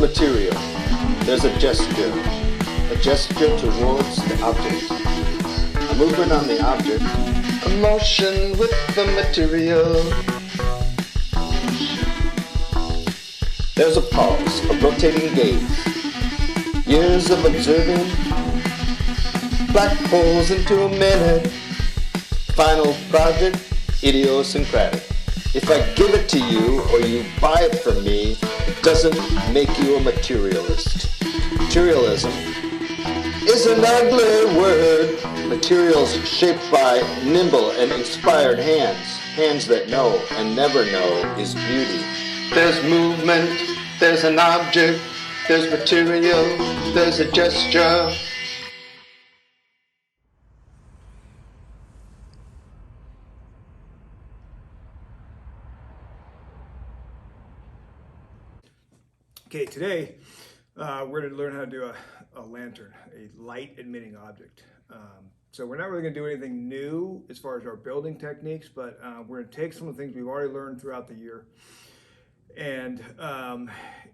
material. There's a gesture towards the object, a movement on the object, a motion with the material. There's a pause, a rotating gaze, years of observing, black holes into a minute, final project, idiosyncratic. If I give it to you or you buy it from me, it doesn't make you a materialist. Materialism is an ugly word. Materials shaped by nimble and inspired hands, hands that know and never know is beauty. There's movement, there's an object, there's material, there's a gesture. Okay, today we're going to learn how to do a lantern, a light emitting object. So we're not really going to do anything new as far as our building techniques, but we're going to take some of the things we've already learned throughout the year and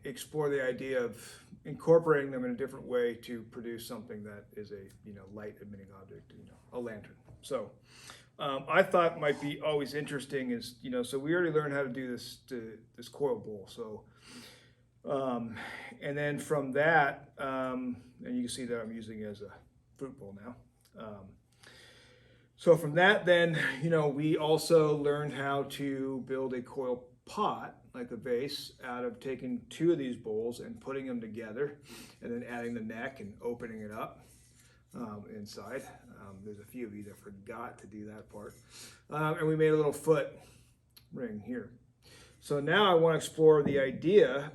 explore the idea of incorporating them in a different way to produce something that is a light emitting object, a lantern. So I thought might be always interesting is so we already learned how to do this coil bowl. So and then from that, and you can see that I'm using it as a fruit bowl now. So from that, then, we also learned how to build a coil pot, like a vase, out of taking two of these bowls and putting them together, and then adding the neck and opening it up inside. There's a few of you that forgot to do that part. And we made a little foot ring here. So now I want to explore the idea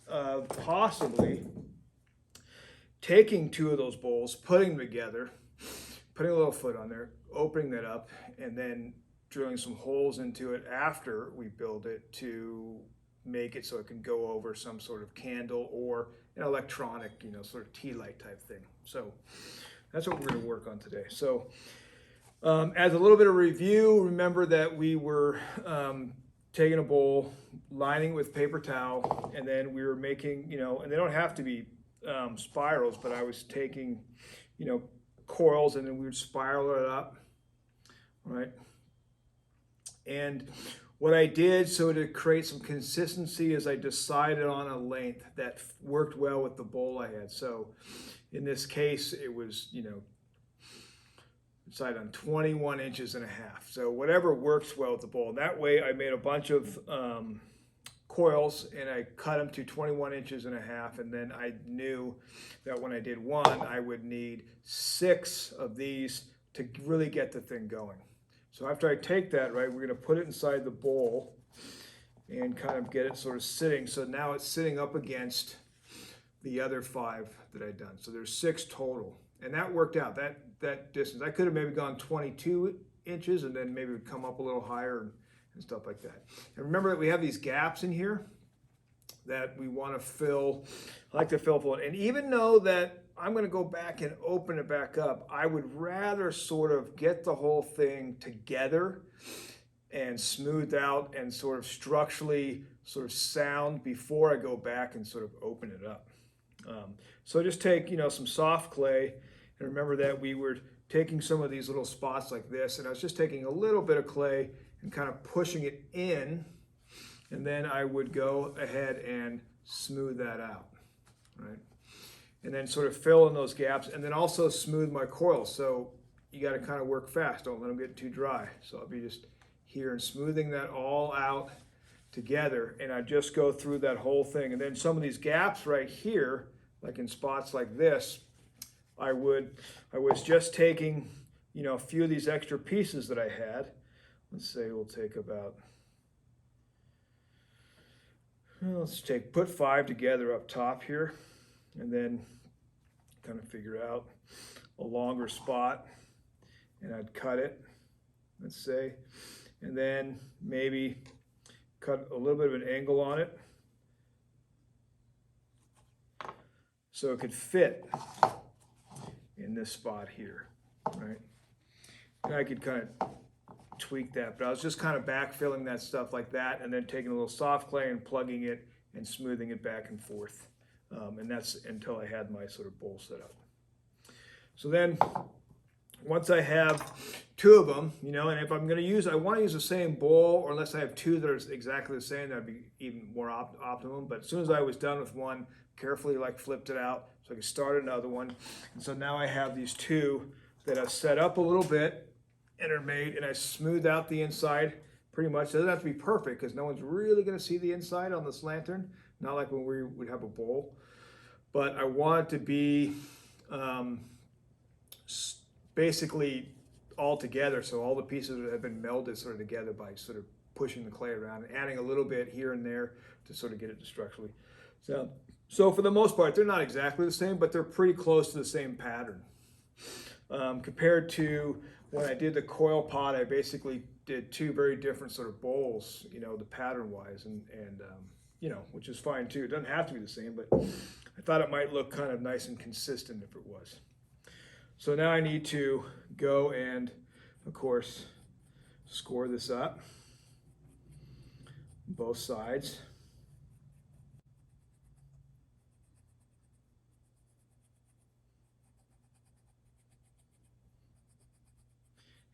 of possibly taking two of those bowls, putting them together, putting a little foot on there, opening that up, and then drilling some holes into it after we build it to make it so it can go over some sort of candle or an electronic, sort of tea light type thing. So that's what we're going to work on today. So as a little bit of review, remember that we were taking a bowl, lining it with paper towel, and then we were making, and they don't have to be spirals, but I was taking, coils, and then we would spiral it up, right? And what I did, so to create some consistency, is I decided on a length that worked well with the bowl I had. So in this case, it was, decided on 21 inches and a half. So whatever works well with the bowl. That way I made a bunch of coils and I cut them to 21 inches and a half. And then I knew that when I did one, I would need 6 of these to really get the thing going. So after I take that, right, we're going to put it inside the bowl and kind of get it sort of sitting. So now it's sitting up against the other 5 that I'd done. So there's 6 total. And that worked out, that distance. I could have maybe gone 22 inches and then maybe would come up a little higher and stuff like that. And remember that we have these gaps in here that we want to fill. I like to fill full. And even though that I'm going to go back and open it back up, I would rather sort of get the whole thing together and smoothed out and sort of structurally sort of sound before I go back and sort of open it up. So just take, some soft clay, and remember that we were taking some of these little spots like this, and I was just taking a little bit of clay and kind of pushing it in, and then I would go ahead and smooth that out, right? And then sort of fill in those gaps, and then also smooth my coils. So you got to kind of work fast. Don't let them get too dry. So I'll be just here and smoothing that all out together, and I just go through that whole thing. And then some of these gaps right here, like in spots like this, I was just taking, a few of these extra pieces that I had. Let's say we'll take about, put 5 together up top here, and then kind of figure out a longer spot, and I'd cut it, let's say, and then maybe cut a little bit of an angle on it so it could fit in this spot here, right? And I could kind of tweak that, but I was just kind of backfilling that stuff like that, and then taking a little soft clay and plugging it and smoothing it back and forth. And that's until I had my sort of bowl set up. So then once I have two of them, you know, and if I'm going to use, I want to use the same bowl, or unless I have two that are exactly the same, that'd be even more optimum. But as soon as I was done with one, carefully like flipped it out so I could start another one. And so now I have these two that I've set up a little bit and are made, and I smoothed out the inside pretty much. It doesn't have to be perfect because no one's really going to see the inside on this lantern, not like when we would have a bowl. But I want it to be basically all together, so all the pieces have been melded sort of together by sort of pushing the clay around and adding a little bit here and there to sort of get it to structurally. So for the most part, they're not exactly the same, but they're pretty close to the same pattern. Compared to when I did the coil pot, I basically did two very different sort of bowls, you know, the pattern-wise, and you know, which is fine too. It doesn't have to be the same, but I thought it might look kind of nice and consistent if it was. So now I need to go and, of course, score this up, both sides.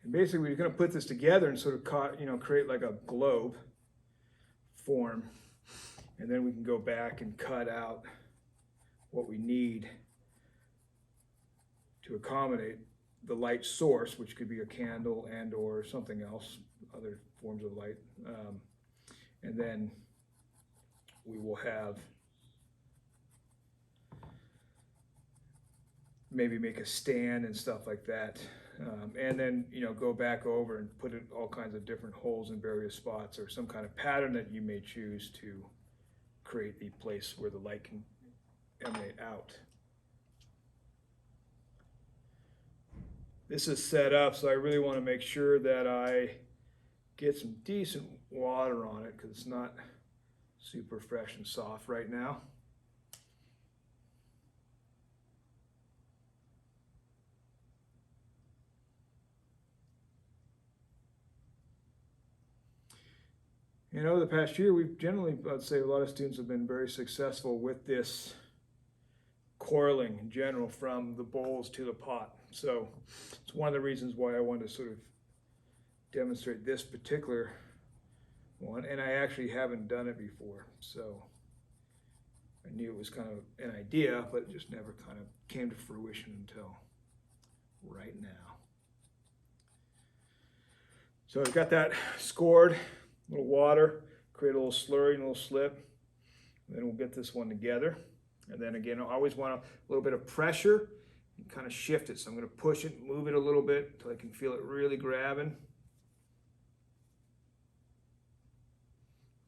And basically, we're going to put this together and sort of, you know, create like a globe form, and then we can go back and cut out what we need to accommodate the light source, which could be a candle and or something else, other forms of light. And then we will have maybe make a stand and stuff like that. And then, you know, go back over and put in all kinds of different holes in various spots, or some kind of pattern that you may choose to create the place where the light can emanate out. This is set up, so I really want to make sure that I get some decent water on it because it's not super fresh and soft right now. And over the past year, we've generally, I'd say a lot of students have been very successful with this coiling in general from the bowls to the pot. So it's one of the reasons why I wanted to sort of demonstrate this particular one. And I actually haven't done it before. So I knew it was kind of an idea, but it just never kind of came to fruition until right now. So I've got that scored, a little water, create a little slurry and a little slip. And then we'll get this one together. And then again, I always want a little bit of pressure and kind of shift it. So I'm going to push it, move it a little bit until I can feel it really grabbing.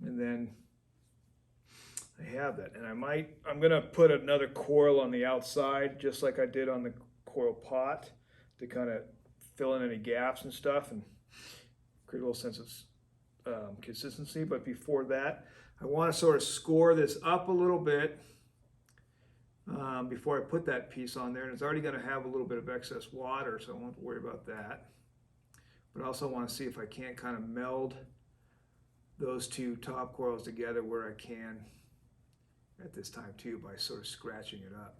And then I have that. And I'm going to put another coil on the outside, just like I did on the coil pot, to kind of fill in any gaps and stuff and create a little sense of consistency. But before that, I want to sort of score this up a little bit before I put that piece on there. And it's already going to have a little bit of excess water, so I won't worry about that. But I also want to see if I can't kind of meld those two top coils together where I can at this time too, by sort of scratching it up.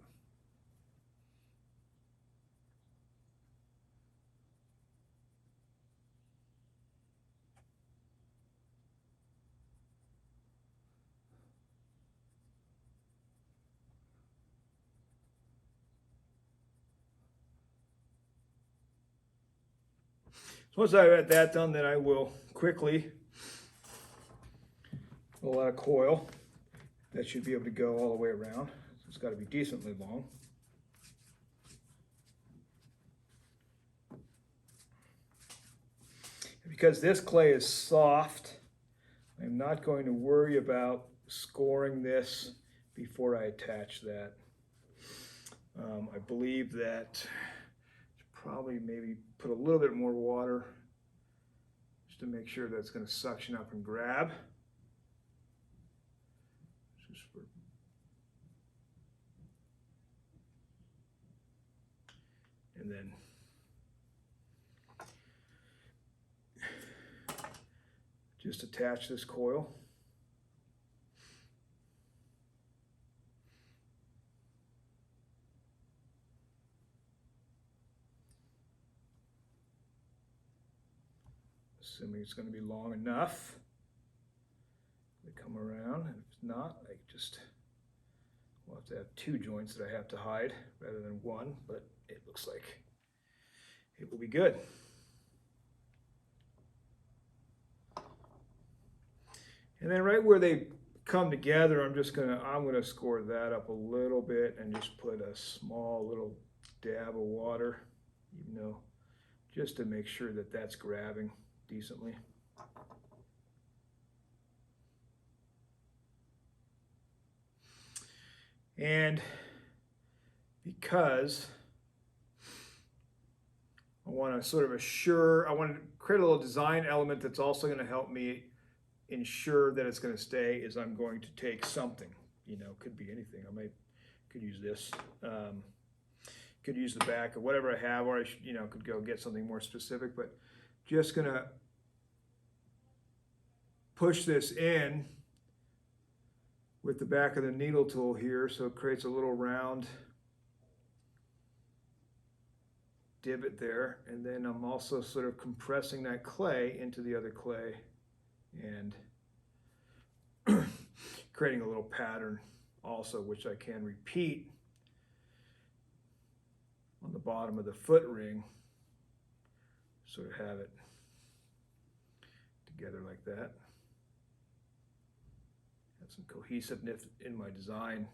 So once I've got that done, then I will quickly pull out a coil that should be able to go all the way around. So it's got to be decently long. Because this clay is soft, I'm not going to worry about scoring this before I attach that. I believe that probably maybe put a little bit more water just to make sure that it's going to suction up and grab. And then just attach this coil. assuming it's going to be long enough. We come around, and if it's not, I just will have to have two joints that I have to hide rather than one, but it looks like it will be good. And then right where they come together, I'm gonna score that up a little bit and just put a small little dab of water, even though, just to make sure that that's grabbing decently. And because I want to sort of I want to create a little design element that's also going to help me ensure that it's going to stay, is I'm going to take something, could be anything. Could use this, could use the back of whatever I have, or I could go get something more specific, but just going to push this in with the back of the needle tool here, so it creates a little round divot there, and then I'm also sort of compressing that clay into the other clay and creating a little pattern also, which I can repeat on the bottom of the foot ring, sort of have it together like that. Have some cohesiveness in my design.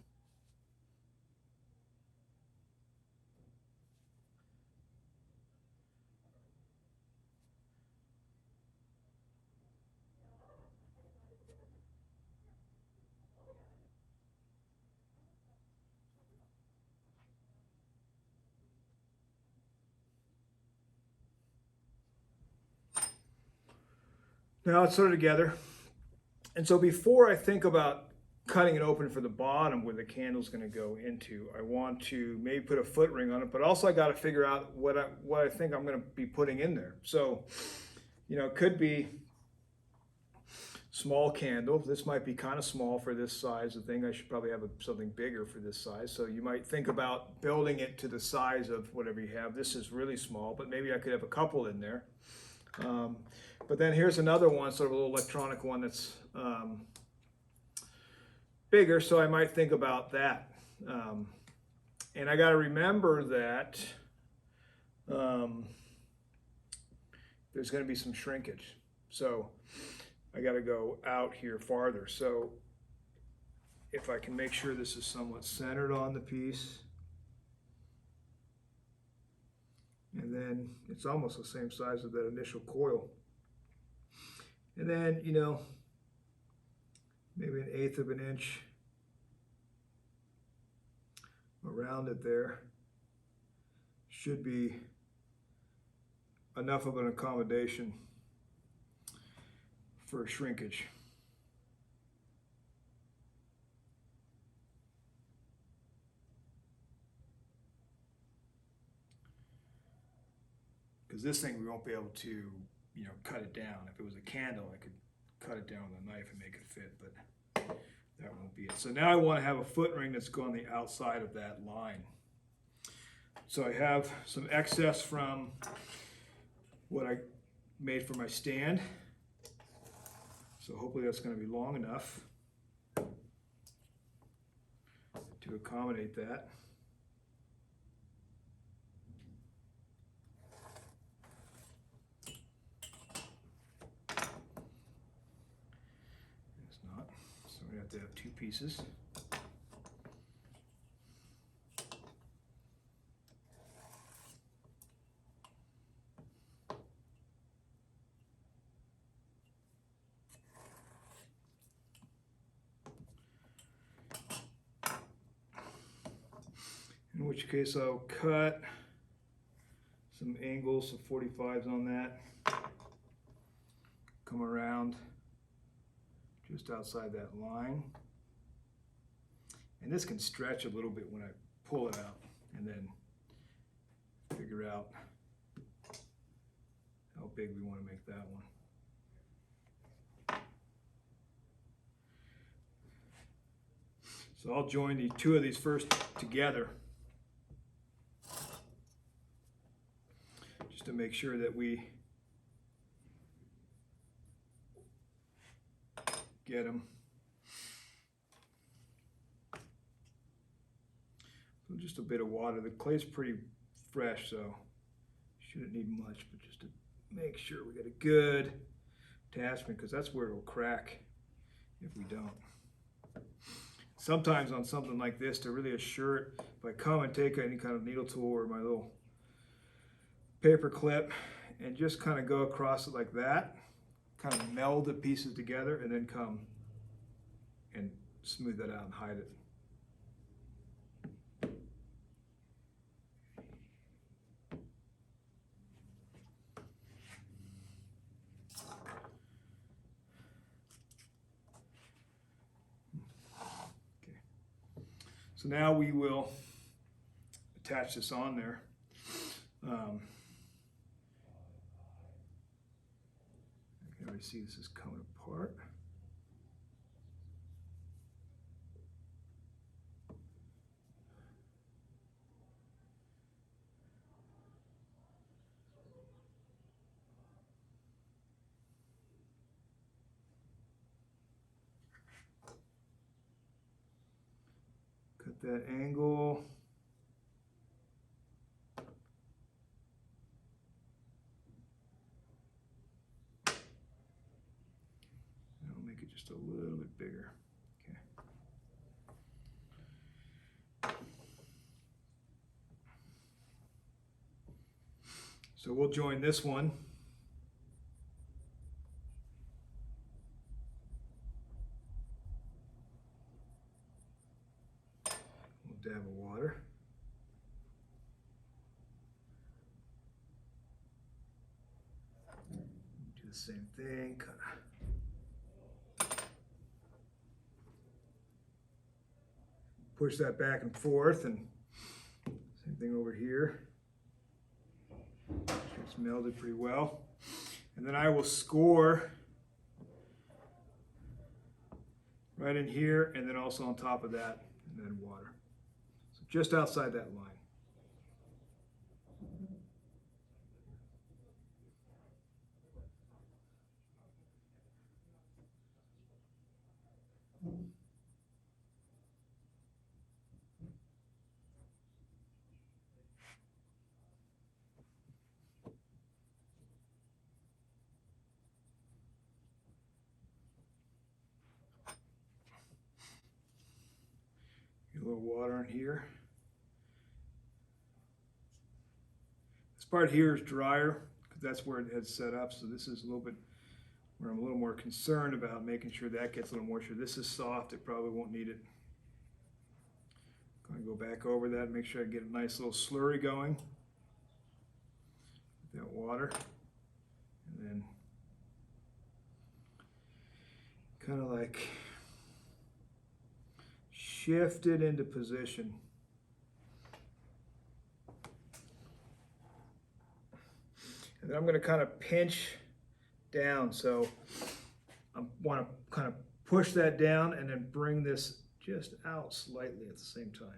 Now it's sort of together. And so before I think about cutting it open for the bottom where the candle's going to go into, I want to maybe put a foot ring on it, but also I got to figure out what I think I'm going to be putting in there. So, it could be small candle. This might be kind of small for this size of thing. I should probably have something bigger for this size. So you might think about building it to the size of whatever you have. This is really small, but maybe I could have a couple in there. But then here's another one, sort of a little electronic one that's bigger, so I might think about that. And I got to remember that there's going to be some shrinkage. So I got to go out here farther. So if I can make sure this is somewhat centered on the piece, and then it's almost the same size as that initial coil. And then, maybe 1/8 of an inch around it there should be enough of an accommodation for shrinkage. Because this thing, we won't be able to, cut it down. If it was a candle, I could cut it down with a knife and make it fit, but that won't be it. So now I want to have a foot ring that's going on the outside of that line. So I have some excess from what I made for my stand. So hopefully that's going to be long enough to accommodate that. It's not, so we have to have two pieces. In which case I'll cut some angles, some 45s on that, come around just outside that line. And this can stretch a little bit when I pull it out, and then figure out how big we want to make that one. So I'll join the two of these first together, to make sure that we get them. So just a bit of water. The clay's pretty fresh, so shouldn't need much, but just to make sure we get a good attachment, because that's where it'll crack if we don't. Sometimes on something like this, to really assure it, if I come and take any kind of needle tool or my little paper clip and just kind of go across it like that, kind of meld the pieces together, and then come and smooth that out and hide it. Okay. So now we will attach this on there. I can already see this is coming apart. Cut that angle. Just a little bit bigger. Okay. So we'll join this one. We'll dab of water. Do the same thing. Push that back and forth, and same thing over here. It's melded pretty well. And then I will score right in here, and then also on top of that, and then water. So just outside that line. Get a little water in here. This part here is drier because that's where it had set up. So this is a little bit where I'm a little more concerned about making sure that gets a little moisture. This is soft, it probably won't need it. I'm going to go back over that, make sure I get a nice little slurry going with that water. And then kind of like shift it into position. And then I'm going to kind of pinch down. So I want to kind of push that down and then bring this just out slightly at the same time.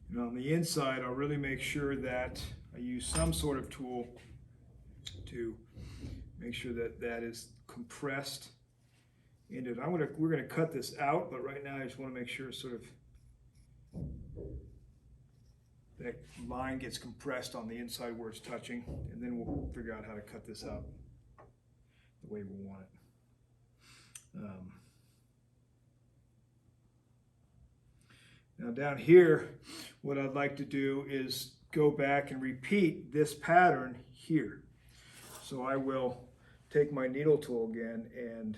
And on the inside, I'll really make sure that I use some sort of tool to make sure that that is compressed into it. We're gonna cut this out, but right now I just want to make sure sort of that line gets compressed on the inside where it's touching, and then we'll figure out how to cut this out the way we want it. Now down here, what I'd like to do is go back and repeat this pattern here. So I will take my needle tool again, and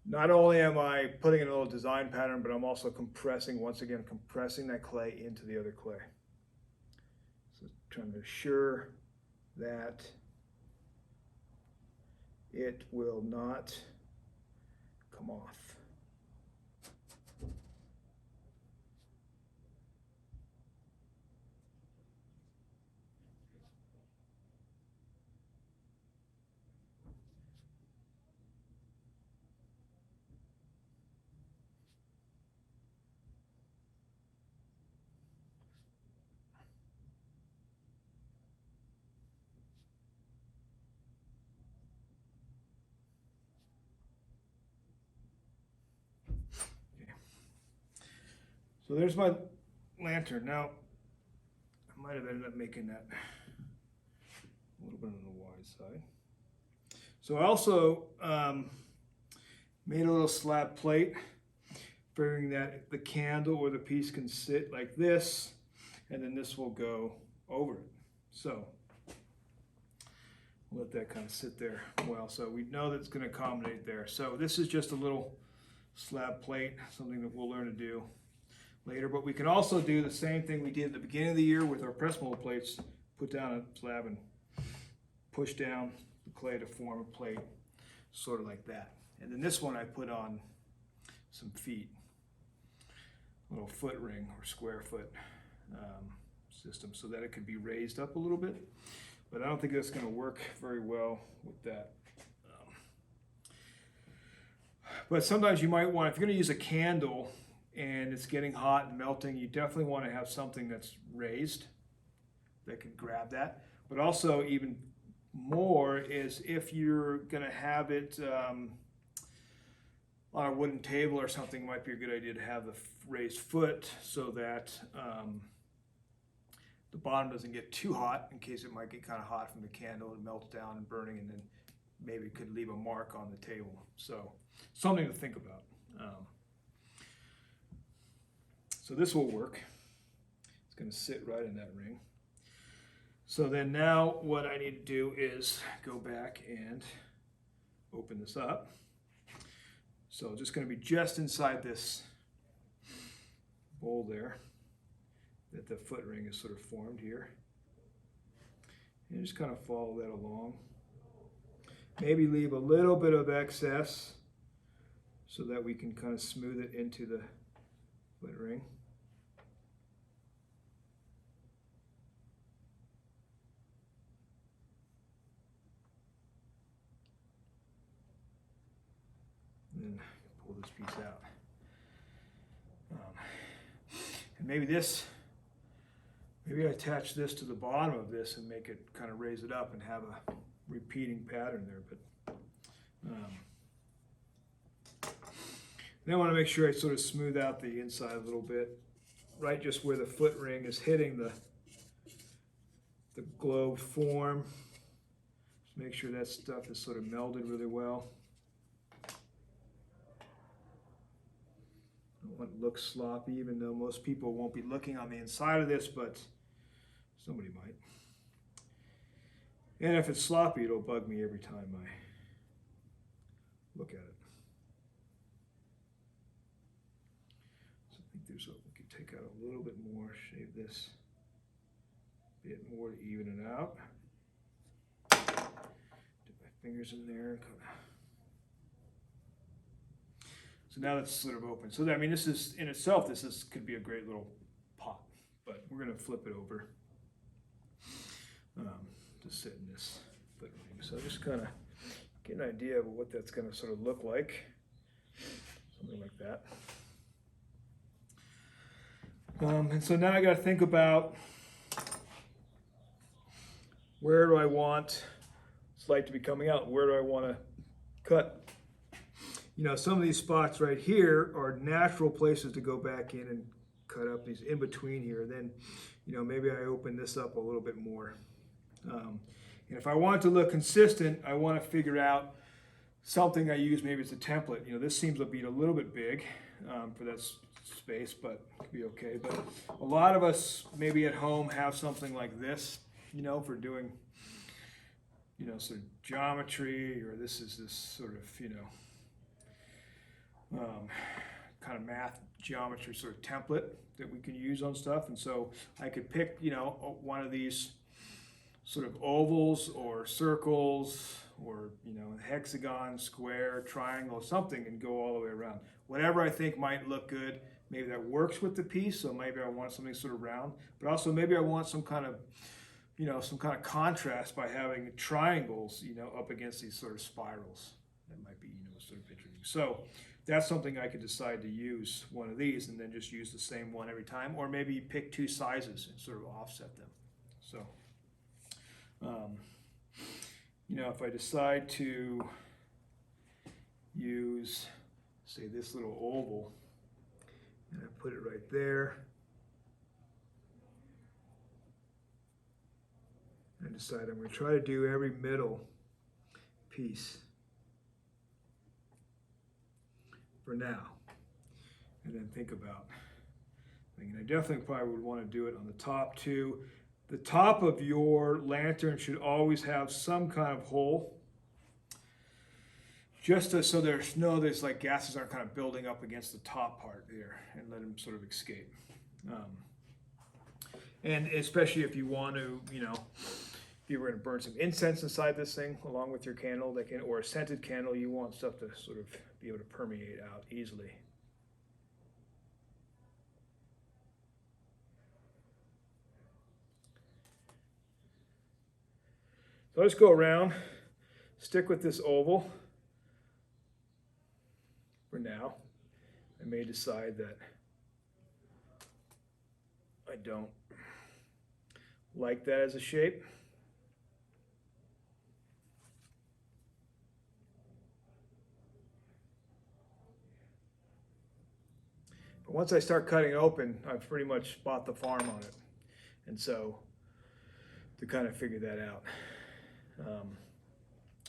not only am I putting in a little design pattern, but I'm also compressing, once again, compressing that clay into the other clay. So trying to assure that it will not come off. So there's my lantern. Now, I might have ended up making that a little bit on the wide side. So I also made a little slab plate, figuring that the candle or the piece can sit like this, and then this will go over it. So we'll let that kind of sit there well. So we know that it's going to accommodate there. So this is just a little slab plate, something that we'll learn to do later. But we can also do the same thing we did at the beginning of the year with our press mold plates. Put down a slab and push down the clay to form a plate, sort of like that. And then this one I put on some feet, a little foot ring or square foot system, so that it could be raised up a little bit. But I don't think that's going to work very well with that. But sometimes you might want, if you're going to use a candle and it's getting hot and melting, you definitely want to have something that's raised that can grab that. But also even more is if you're going to have it on a wooden table or something, it might be a good idea to have the raised foot so that the bottom doesn't get too hot, in case it might get kind of hot from the candle. It melts down and burning, and then maybe it could leave a mark on the table. So something to think about. So this will work. It's going to sit right in that ring. So then now what I need to do is go back and open this up. So just going to be just inside this bowl there that the foot ring is sort of formed here. And just kind of follow that along. Maybe leave a little bit of excess so that we can kind of smooth it into the foot ring. And then pull this piece out. And maybe I attach this to the bottom of this and make it kind of raise it up and have a repeating pattern there. But then I want to make sure I sort of smooth out the inside a little bit, right just where the foot ring is hitting the globe form. Just make sure that stuff is sort of melded really well. Don't want it to look sloppy, even though most people won't be looking on the inside of this, but somebody might. And if it's sloppy, it'll bug me every time I look at it. So I think we could take out a little bit more, shave this a bit more to even it out. Dip my fingers in there. So now that's sort of open. So I mean, this is in itself, could be a great little pot, but we're going to flip it over to sit in this foot ring. So just kind of get an idea of what that's going to sort of look like, something like that. And so now I got to think about, where do I want this light to be coming out? Where do I want to cut? You know, some of these spots right here are natural places to go back in and cut up these in between here. Then, you know, maybe I open this up a little bit more. And if I want it to look consistent, I want to figure out something I use. Maybe it's a template. You know, this seems to be a little bit big for that space, but it could be okay. But a lot of us maybe at home have something like this, you know, for doing, you know, sort of geometry, or this is this sort of, you know, kind of math geometry sort of template that we can use on stuff. And so I could pick, you know, one of these sort of ovals or circles, or, you know, hexagon, square, triangle, something, and go all the way around. Whatever I think might look good, maybe that works with the piece. So maybe I want something sort of round, but also maybe I want some kind of, you know, some kind of contrast by having triangles, you know, up against these sort of spirals. That might be, you know, sort of interesting. So that's something I could decide to use one of these and then just use the same one every time, or maybe pick two sizes and sort of offset them. So, you know, if I decide to use, say, this little oval, And I put it right there. I decide I'm going to try to do every middle piece for now. And then think about, I definitely probably would want to do it on the top too. The top of your lantern should always have some kind of hole, just so there's like gases aren't kind of building up against the top part there, and let them sort of escape. And especially if you want to, if you were going to burn some incense inside this thing along with your candle, or a scented candle, you want stuff to sort of be able to permeate out easily. So I'll just go around, stick with this oval for now. I may decide that I don't like that as a shape. But once I start cutting open, I've pretty much bought the farm on it. And so to kind of figure that out.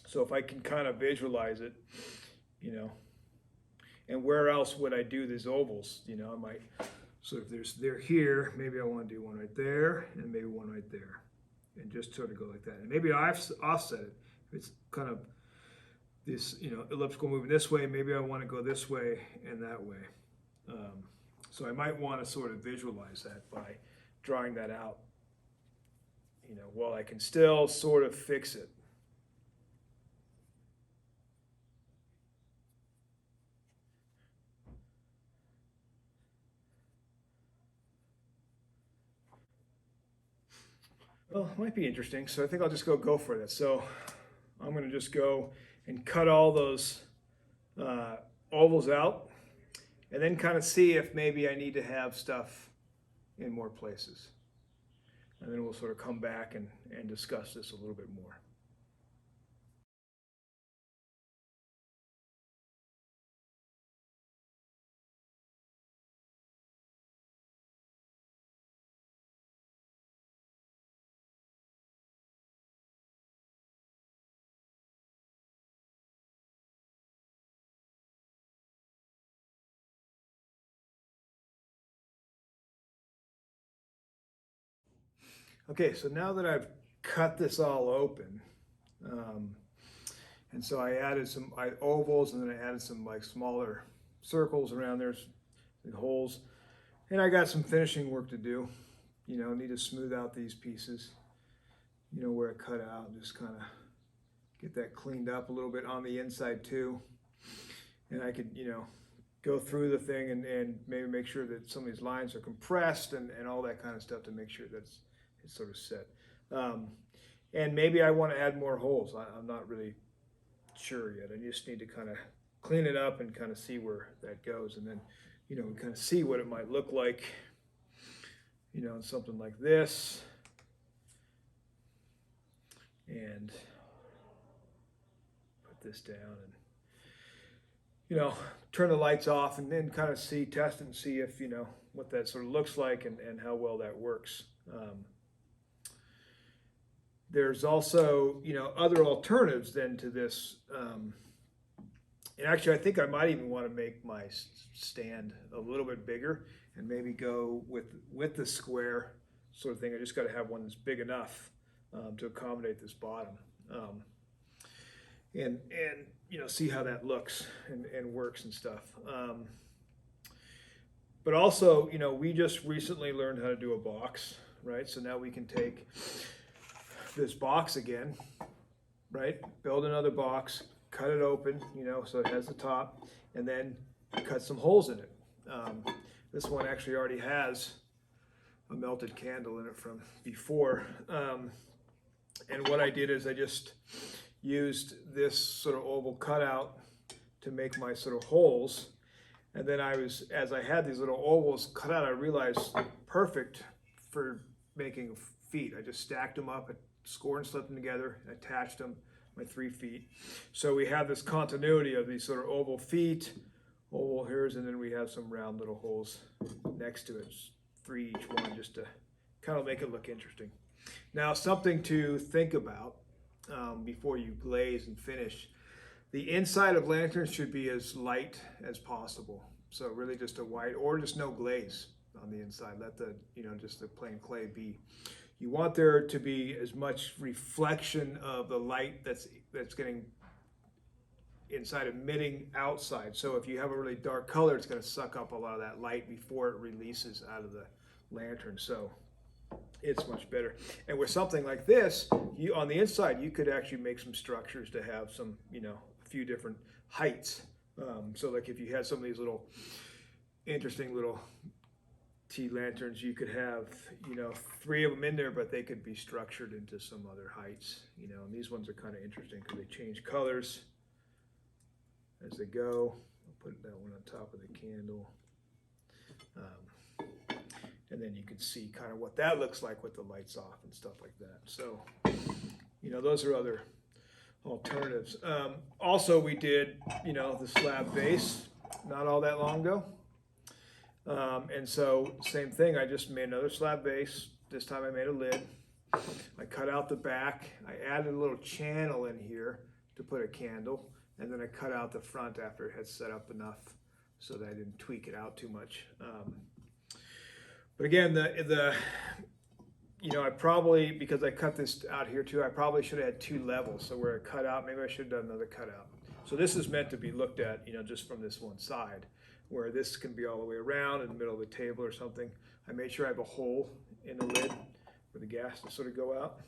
So if I can kind of visualize it, and where else would I do these ovals? I might, so if they're here, maybe I want to do one right there and maybe one right there, and just sort of go like that. And maybe I've offset it. If it's kind of this, elliptical moving this way, maybe I want to go this way and that way. So I might want to sort of visualize that by drawing that out, while I can still sort of fix it. Well, it might be interesting, so I think I'll just go for it. So I'm going to just go and cut all those ovals out, and then kind of see if maybe I need to have stuff in more places. And then we'll sort of come back and discuss this a little bit more. Okay, so now that I've cut this all open, and so I added some ovals, and then I added some like smaller circles around there, and holes, and I got some finishing work to do. Need to smooth out these pieces, where I cut out, and just kind of get that cleaned up a little bit on the inside too. And I could, go through the thing and maybe make sure that some of these lines are compressed and all that kind of stuff to make sure that's it's sort of set. And maybe I want to add more holes. I'm not really sure yet. I just need to kind of clean it up and kind of see where that goes, and then kind of see what it might look like, something like this, and put this down and turn the lights off, and then kind of test it and see if what that sort of looks like and how well that works. There's also, other alternatives then to this. And actually, I think I might even want to make my stand a little bit bigger and maybe go with the square sort of thing. I just got to have one that's big enough to accommodate this bottom. And see how that looks and works and stuff. But also, we just recently learned how to do a box, right? So now we can take this box again, right? Build another box, cut it open, so it has the top, and then cut some holes in it. This one actually already has a melted candle in it from before. And what I did is I just used this sort of oval cutout to make my sort of holes. And then as I had these little ovals cut out, I realized perfect for making feet. I just stacked them up, scored and slipped them together, and attached them, my 3 feet. So we have this continuity of these sort of oval feet oval hairs, and then we have some round little holes next to it, 3 each one, just to kind of make it look interesting. Now, something to think about before you glaze and finish. The inside of lanterns should be as light as possible. So really just a white or just no glaze on the inside. Let the, just the plain clay be. You want there to be as much reflection of the light that's getting inside emitting outside. So if you have a really dark color, it's going to suck up a lot of that light before it releases out of the lantern. So it's much better. And with something like this, on the inside, you could actually make some structures to have some, a few different heights. So like if you had some of these little interesting little tea lanterns, you could have, 3 of them in there, but they could be structured into some other heights, and these ones are kind of interesting because they change colors as they go. I'll put that one on top of the candle. And then you can see kind of what that looks like with the lights off and stuff like that. So, those are other alternatives. Also, we did, the slab base not all that long ago. And so, same thing, I just made another slab base. This time I made a lid. I cut out the back. I added a little channel in here to put a candle. And then I cut out the front after it had set up enough so that I didn't tweak it out too much. But again, I probably, because I cut this out here too, I probably should have had 2 levels. So where I cut out, maybe I should have done another cutout. So this is meant to be looked at, just from this one side, where this can be all the way around in the middle of the table or something. I made sure I have a hole in the lid for the gas to sort of go out.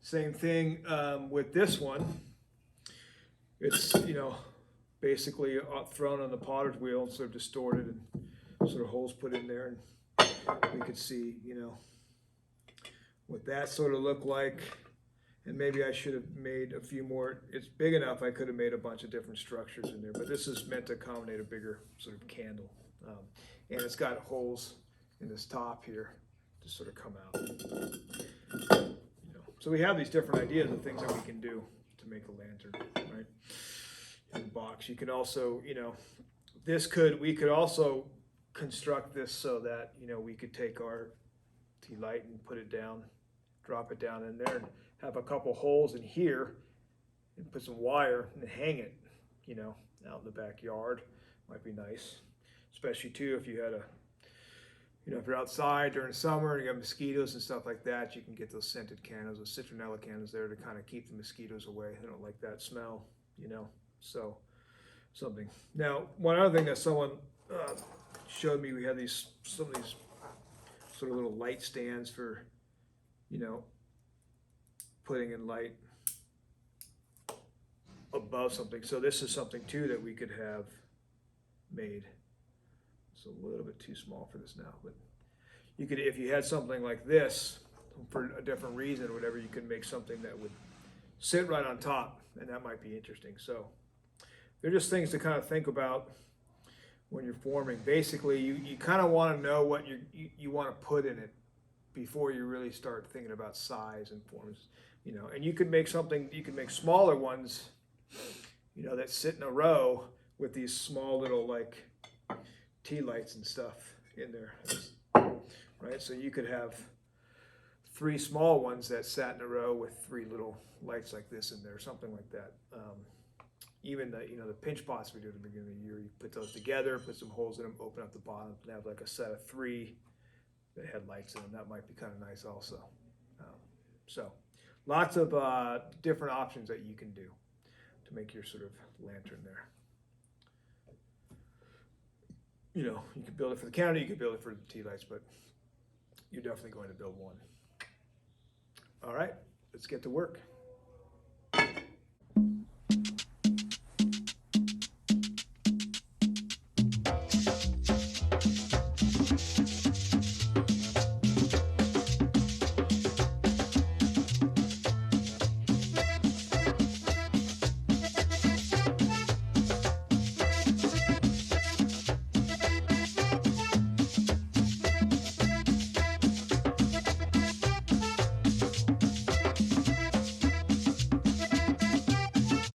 Same thing with this one. It's, basically thrown on the potter's wheel and sort of distorted and sort of holes put in there. And we could see, what that sort of looked like. And maybe I should have made a few more. It's big enough I could have made a bunch of different structures in there. But this is meant to accommodate a bigger sort of candle. And it's got holes in this top here to sort of come out. So we have these different ideas of things that we can do to make a lantern, right? In the box. You can also, we could also construct this so that, we could take our tea light and put it down, drop it down in there and have a couple holes in here and put some wire and hang it, out in the backyard. Might be nice, especially too if you had if you're outside during summer and you have mosquitoes and stuff like that, you can get those scented candles, those citronella candles there to kind of keep the mosquitoes away. They don't like that smell, so something. Now, one other thing that someone showed me, we had some of these sort of little light stands for, putting in light above something. So this is something too that we could have made. It's a little bit too small for this now, but you could, if you had something like this for a different reason or whatever, you could make something that would sit right on top, and that might be interesting. So they're just things to kind of think about when you're forming. Basically, you kind of want to know what you want to put in it before you really start thinking about size and forms. And you could make something, you could make smaller ones, that sit in a row with these small little like tea lights and stuff in there, right? So you could have 3 small ones that sat in a row with 3 little lights like this in there, something like that. Even the pinch pots we do at the beginning of the year, you put those together, put some holes in them, open up the bottom, and have like a set of 3 that had lights in them. That might be kind of nice also. So lots of different options that you can do to make your sort of lantern there. You could build it for the counter, you could build it for the tea lights, but you're definitely going to build one. All right, let's get to work.